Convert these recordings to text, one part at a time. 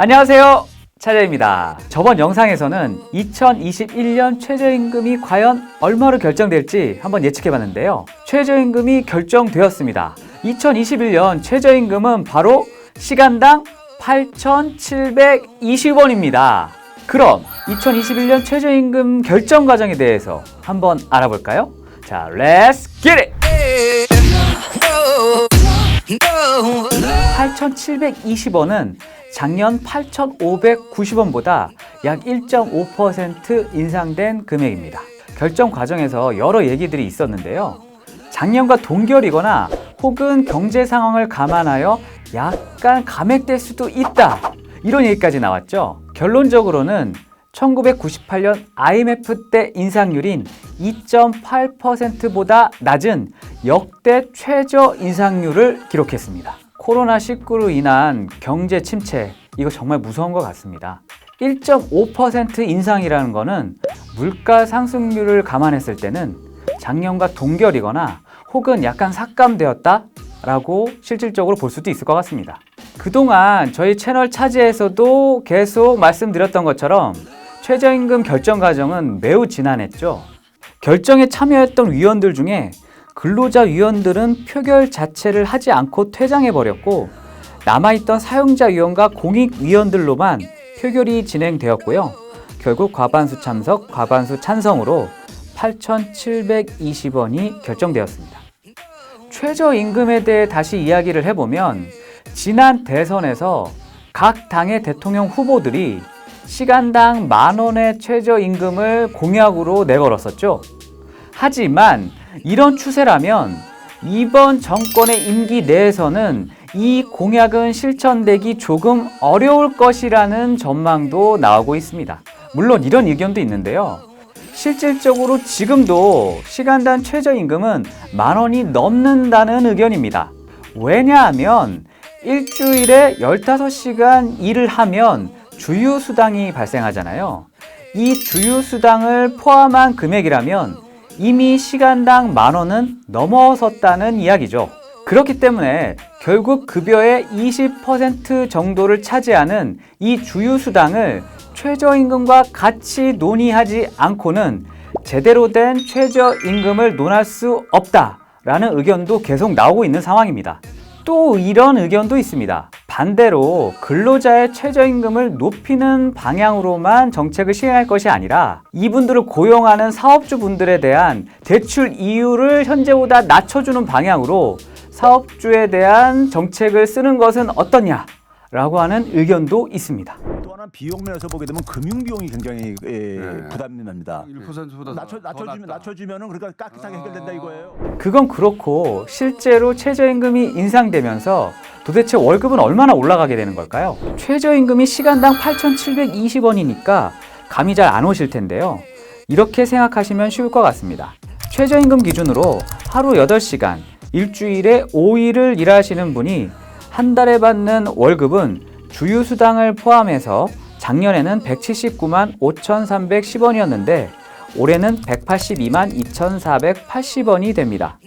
안녕하세요, 차재입니다. 저번 영상에서는 2021년 최저임금이 과연 얼마로 결정될지 한번 예측해봤는데요. 최저임금이 결정되었습니다. 2021년 최저임금은 바로 시간당 8,720원입니다. 그럼 2021년 최저임금 결정 과정에 대해서 한번 알아볼까요? 자, let's get it! 8,720원은 작년 8,590원보다 약 1.5% 인상된 금액입니다. 결정 과정에서 여러 얘기들이 있었는데요. 작년과 동결이거나 혹은 경제 상황을 감안하여 약간 감액될 수도 있다, 이런 얘기까지 나왔죠. 결론적으로는 1998년 IMF 때 인상률인 2.8%보다 낮은 역대 최저 인상률을 기록했습니다. 코로나19로 인한 경제 침체, 이거 정말 무서운 것 같습니다. 1.5% 인상이라는 거는 물가 상승률을 감안했을 때는 작년과 동결이거나 혹은 약간 삭감되었다 라고 실질적으로 볼 수도 있을 것 같습니다. 그동안 저희 채널 차지에서도 계속 말씀드렸던 것처럼 최저임금 결정 과정은 매우 지난했죠. 결정에 참여했던 위원들 중에 근로자 위원들은 표결 자체를 하지 않고 퇴장해버렸고, 남아있던 사용자 위원과 공익 위원들로만 표결이 진행되었고요. 결국 과반수 참석, 과반수 찬성으로 8,720원이 결정되었습니다. 최저임금에 대해 다시 이야기를 해보면, 지난 대선에서 각 당의 대통령 후보들이 시간당 10,000원의 최저임금을 공약으로 내걸었었죠. 하지만 이런 추세라면 이번 정권의 임기 내에서는 이 공약은 실천되기 조금 어려울 것이라는 전망도 나오고 있습니다. 물론 이런 의견도 있는데요. 실질적으로 지금도 시간당 최저임금은 10,000원이 넘는다는 의견입니다. 왜냐하면 일주일에 15시간 일을 하면 주휴수당이 발생하잖아요. 이 주휴수당을 포함한 금액이라면 이미 시간당 10,000원은 넘어섰다는 이야기죠. 그렇기 때문에 결국 급여의 20% 정도를 차지하는 이 주휴수당을 최저임금과 같이 논의하지 않고는 제대로 된 최저임금을 논할 수 없다라는 의견도 계속 나오고 있는 상황입니다. 또 이런 의견도 있습니다. 반대로 근로자의 최저임금을 높이는 방향으로만 정책을 시행할 것이 아니라 이분들을 고용하는 사업주분들에 대한 대출 이율을 현재보다 낮춰주는 방향으로 사업주에 대한 정책을 쓰는 것은 어떠냐라고 하는 의견도 있습니다. 또 하나 비용 면에서 보게 되면 금융 비용이 굉장히 부담이 납니다. 1%보다 낮춰주면은 그러니까 깍듯하게 해결된다 이거예요. 그건 그렇고 실제로 최저임금이 인상되면서 도대체 월급은 얼마나 올라가게 되는 걸까요? 최저임금이 시간당 8,720원이니까 감이 잘 안 오실 텐데요. 이렇게 생각하시면 쉬울 것 같습니다. 최저임금 기준으로 하루 8시간, 일주일에 5일을 일하시는 분이 한 달에 받는 월급은 주휴수당을 포함해서 작년에는 179만 5,310원이었는데 올해는 182만 2,480원이 됩니다.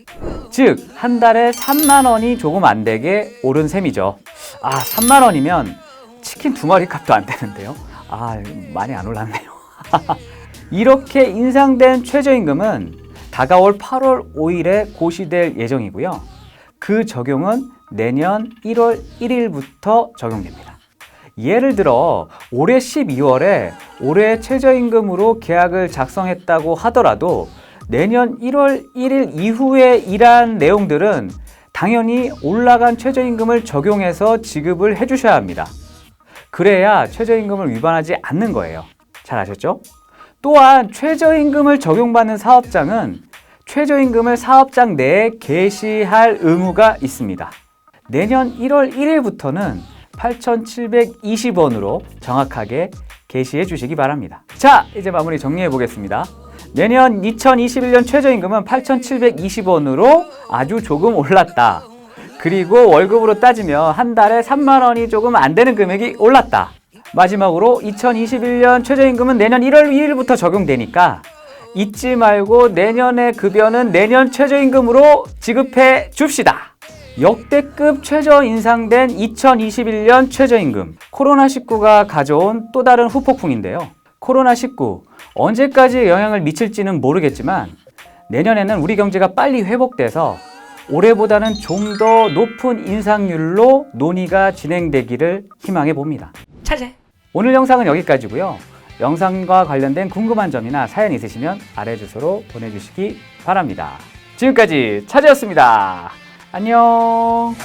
즉, 한 달에 3만원이 조금 안 되게 오른 셈이죠. 3만원이면 치킨 2마리 값도 안 되는데요. 많이 안 올랐네요. 이렇게 인상된 최저임금은 다가올 8월 5일에 고시될 예정이고요. 그 적용은 내년 1월 1일부터 적용됩니다. 예를 들어 올해 12월에 올해 최저임금으로 계약을 작성했다고 하더라도 내년 1월 1일 이후에 일한 내용들은 당연히 올라간 최저임금을 적용해서 지급을 해주셔야 합니다. 그래야 최저임금을 위반하지 않는 거예요. 잘 아셨죠? 또한 최저임금을 적용받는 사업장은 최저임금을 사업장 내에 게시할 의무가 있습니다. 내년 1월 1일부터는 8,720원으로 정확하게 게시해 주시기 바랍니다. 자, 이제 마무리 정리해 보겠습니다. 내년 2021년 최저임금은 8,720원으로 아주 조금 올랐다. 그리고 월급으로 따지면 한 달에 3만원이 조금 안 되는 금액이 올랐다. 마지막으로 2021년 최저임금은 내년 1월 2일부터 적용되니까 잊지 말고 내년의 급여는 내년 최저임금으로 지급해 줍시다. 역대급 최저 인상된 2021년 최저임금, 코로나19가 가져온 또 다른 후폭풍인데요. 코로나19 언제까지 영향을 미칠지는 모르겠지만 내년에는 우리 경제가 빨리 회복돼서 올해보다는 좀 더 높은 인상률로 논의가 진행되기를 희망해 봅니다. 차제! 오늘 영상은 여기까지고요. 영상과 관련된 궁금한 점이나 사연 있으시면 아래 주소로 보내주시기 바랍니다. 지금까지 차제였습니다. 안녕.